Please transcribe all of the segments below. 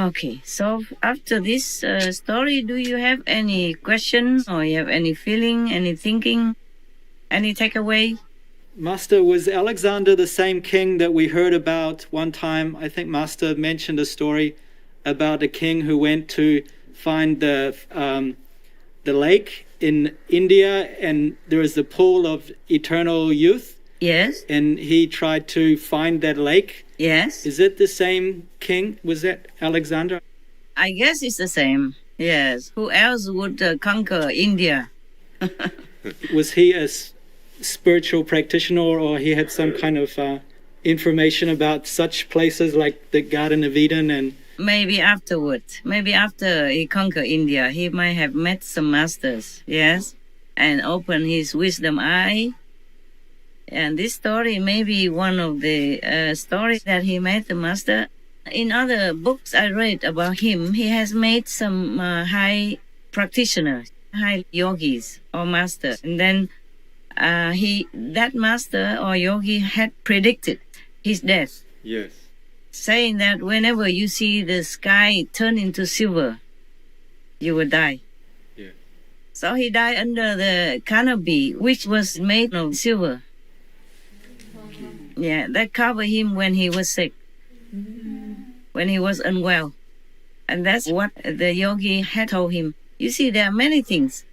Okay, so after this story, do you have any questions or you have any feeling, any thinking, any takeaway? Master, was Alexander the same king that we heard about one time? I think Master mentioned a story about a king who went to find the lake in India, and there is the pool of eternal youth. Yes. And he tried to find that lake. Yes. Is it the same king? Was that Alexander? I guess it's the same. Yes. Who else would conquer India? Was he a spiritual practitioner, or he had some kind of information about such places like the Garden of Eden? And maybe afterward, maybe after he conquered India, he might have met some masters, yes, and opened his wisdom eye. And this story may be one of the stories that he met the master. In other books I read about him, he has made some high practitioners, high yogis or masters. And then that master or yogi had predicted his death. yes. Saying that whenever you see the sky turn into silver, you will die. Yeah. So he died under the canopy, which was made of silver. Yeah, that covered him when he was sick, when he was unwell. And that's what the yogi had told him. You see, there are many things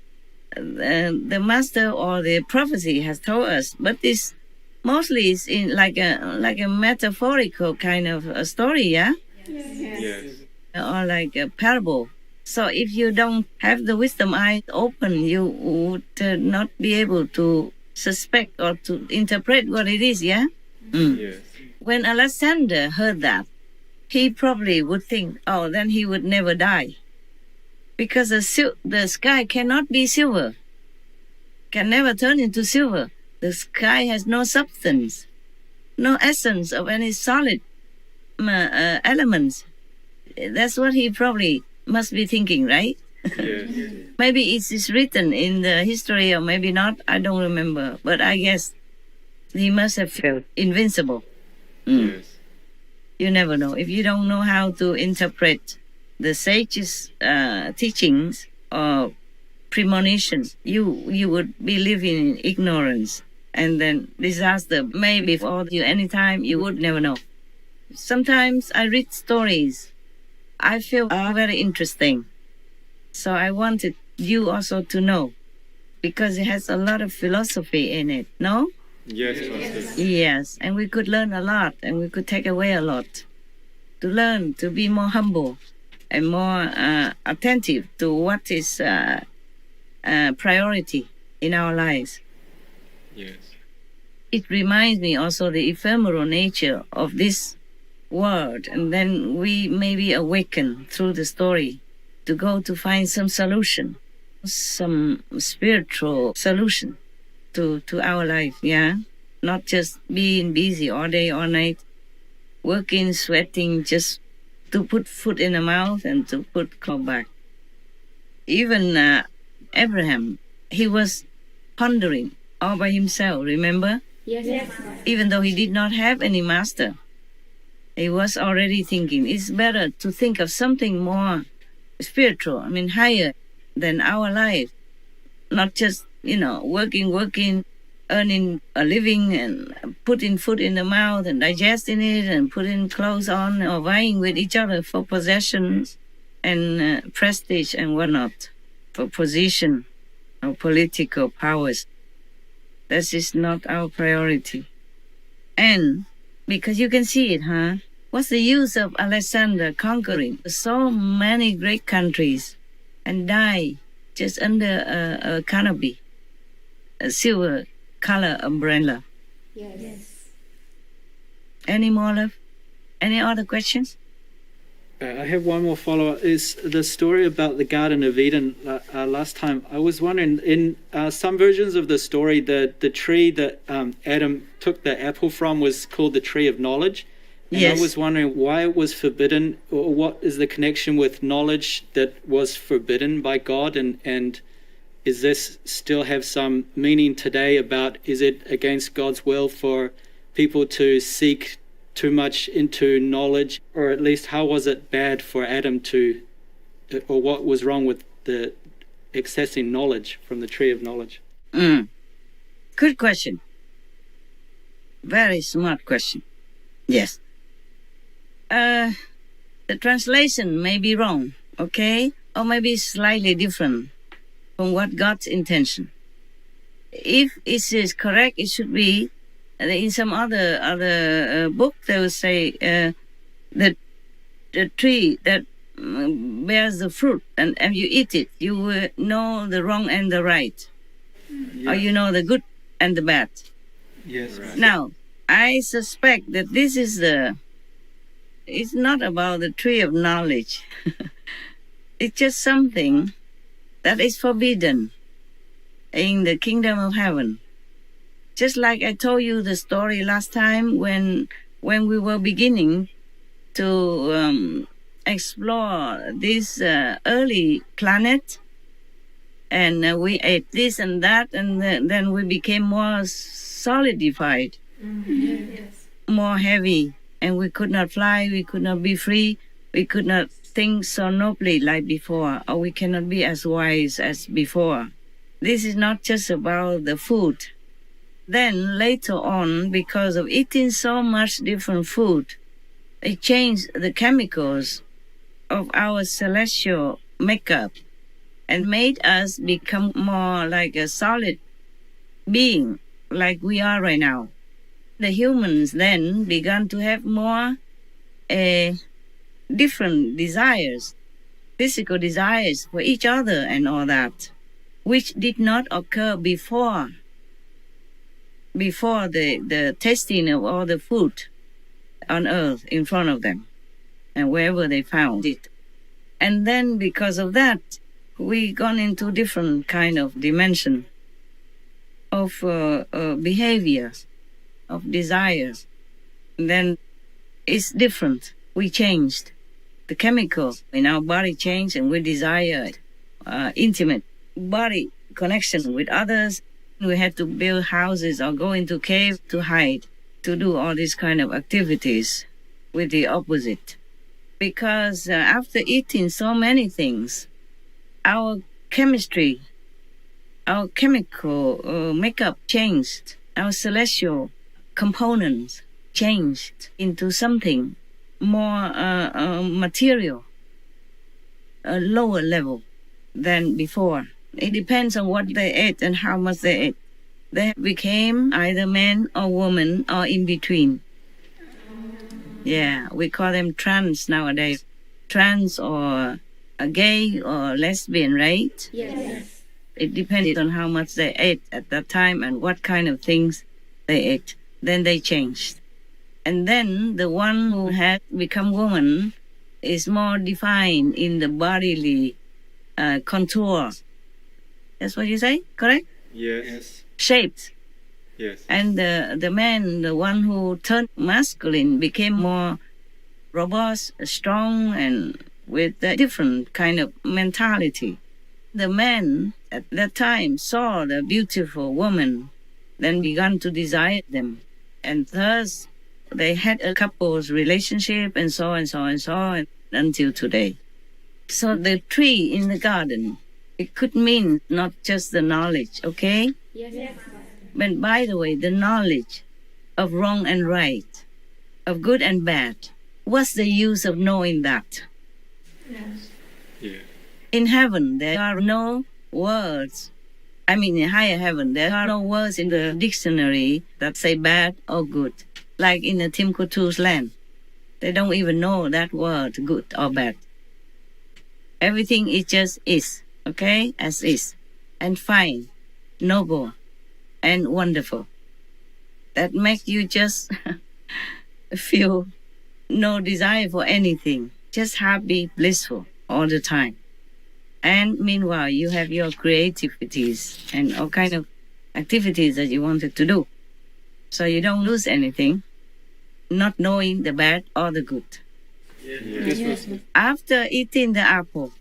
the master or the prophecy has told us, but this mostly is in like a metaphorical kind of a story, yeah? Yes. Or like a parable. So if you don't have the wisdom eye open, you would not be able to suspect or to interpret what it is, yeah? Yes. When Alexander heard that, he probably would think, oh, then he would never die. Because the sky cannot be silver, can never turn into silver. The sky has no substance, no essence of any solid elements. That's what he probably must be thinking, right? Yes. Maybe it is written in the history or maybe not, I don't remember. But I guess he must have felt invincible. Yes. You never know. If you don't know how to interpret the sages' teachings or premonitions, you would be living in ignorance. And then disaster may befall you anytime, you would never know. Sometimes I read stories I feel are very interesting. So I wanted you also to know, because it has a lot of philosophy in it, no? Yes, Master. Yes, and we could learn a lot and we could take away a lot. To learn to be more humble and more attentive to what is priority in our lives. Yes. It reminds me also the ephemeral nature of this world, and then we maybe awaken through the story to go to find some solution, some spiritual solution to our life, yeah? Not just being busy all day, all night, working, sweating, just to put food in the mouth and to put clothes back. Even Abraham, he was pondering all by himself, remember? Yes. Even though he did not have any master, he was already thinking it's better to think of something more spiritual, higher than our life. Not just, working, earning a living and putting food in the mouth and digesting it and putting clothes on or vying with each other for possessions and prestige and whatnot, for position or political powers. That is not our priority. And because you can see it, what's the use of Alexander conquering so many great countries and die just under a canopy, a silver color umbrella? Yes. Any more, love? Any other questions? I have one more follow-up. Is the story about the Garden of Eden last time? I was wondering, in some versions of the story, the tree that Adam took the apple from was called the tree of knowledge. And Yes. I was wondering why it was forbidden, or what is the connection with knowledge that was forbidden by God, and is this still have some meaning today about, is it against God's will for people to seek too much into knowledge, or at least how was it bad for Adam to, or what was wrong with the accessing knowledge from the tree of knowledge? Good question. Very smart question. Yes. The translation may be wrong, okay? Or maybe slightly different from what God's intention. If it is correct, it should be, in some other book, they will say that the tree that bears the fruit, and if you eat it, you will know the wrong and the right. Or you know the good and the bad. Yes. Right. Now, I suspect that this is it's not about the tree of knowledge. It's just something that is forbidden in the kingdom of heaven. Just like I told you the story last time when we were beginning to explore this early planet, and we ate this and that, and then we became more solidified, more heavy, and we could not fly, we could not be free, we could not think so nobly like before, or we cannot be as wise as before. This is not just about the food. Then later on, because of eating so much different food, it changed the chemicals of our celestial makeup and made us become more like a solid being, like we are right now. The humans then began to have more different desires, physical desires for each other and all that, which did not occur before the tasting of all the food on earth in front of them and wherever they found it. And then because of that, we gone into different kind of dimension of behaviors, of desires. And then it's different. We changed. The chemicals in our body changed, and we desired intimate body connection with others. We had to build houses or go into cave to hide, to do all these kind of activities with the opposite. Because after eating so many things, our chemistry, our chemical makeup changed. Our celestial components changed into something more material, a lower level than before. It depends on what they ate and how much they ate. They became either man or woman or in between. Yeah, we call them trans nowadays. Trans or a gay or lesbian, right? Yes. It depended on how much they ate at that time and what kind of things they ate. Then they changed. And then the one who had become woman is more defined in the bodily contour. That's what you say, correct? Yes. Shapes. Yes. And the man, the one who turned masculine, became more robust, strong, and with a different kind of mentality. The man at that time saw the beautiful woman, then began to desire them. And thus, they had a couple's relationship and so and so and so on until today. So the tree in the garden, it could mean not just the knowledge, okay? Yes. But by the way, the knowledge of wrong and right, of good and bad, what's the use of knowing that? Yes. Yeah. In heaven, there are no words. I mean, in higher heaven, there are no words in the dictionary that say bad or good. Like in the Timbuktu's land, they don't even know that word, good or bad. Everything is just is, okay, as is, and fine, noble, and wonderful. That makes you just feel no desire for anything, just happy, blissful all the time. And meanwhile, you have your creativities and all kind of activities that you wanted to do. So you don't lose anything, not knowing the bad or the good. Yes. After eating the apple,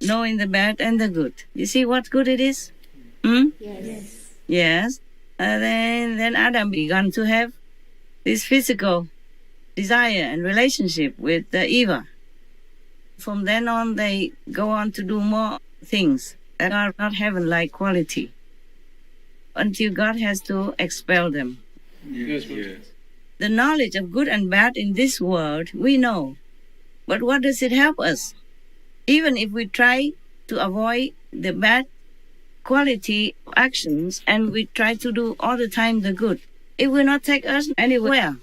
knowing the bad and the good, you see what good it is? Yes. Yes. Then Adam began to have this physical desire and relationship with the Eva. From then on, they go on to do more things that are not heaven-like quality until God has to expel them. Yes. The knowledge of good and bad in this world, we know. But what does it help us? Even if we try to avoid the bad quality actions and we try to do all the time the good, it will not take us anywhere.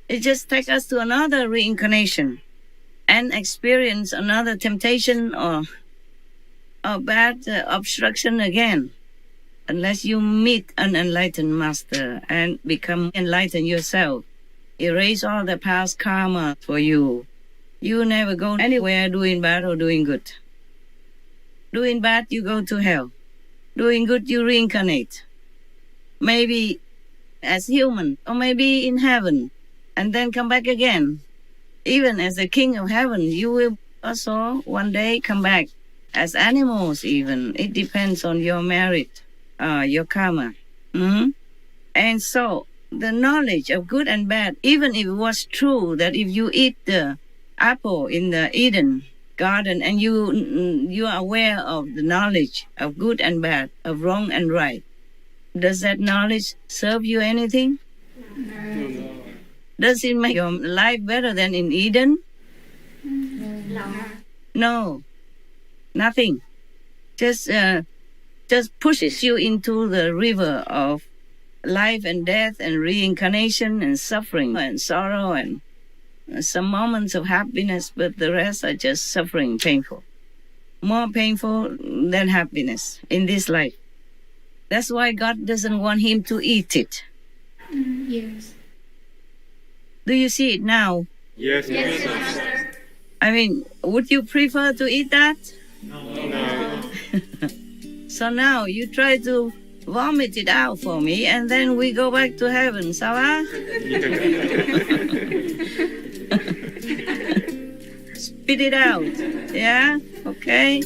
It just takes us to another reincarnation and experience another temptation or bad obstruction again. Unless you meet an enlightened master and become enlightened yourself, erase all the past karma for you. You never go anywhere doing bad or doing good. Doing bad, you go to hell. Doing good, you reincarnate. Maybe as human, or maybe in heaven, and then come back again. Even as the king of heaven, you will also one day come back as animals even. It depends on your merit, your karma. And so the knowledge of good and bad, even if it was true that if you eat the apple in the Eden garden and you are aware of the knowledge of good and bad, of wrong and right, does that knowledge serve you anything? No. Does it make your life better than in Eden? No, nothing. Just pushes you into the river of life and death and reincarnation and suffering and sorrow and some moments of happiness, but the rest are just suffering, painful. More painful than happiness in this life. That's why God doesn't want him to eat it. Yes. Do you see it now? Yes. Master. I mean, would you prefer to eat that? No. So now you try to vomit it out for me and then we go back to heaven, ça va? Spit it out. Yeah? Okay?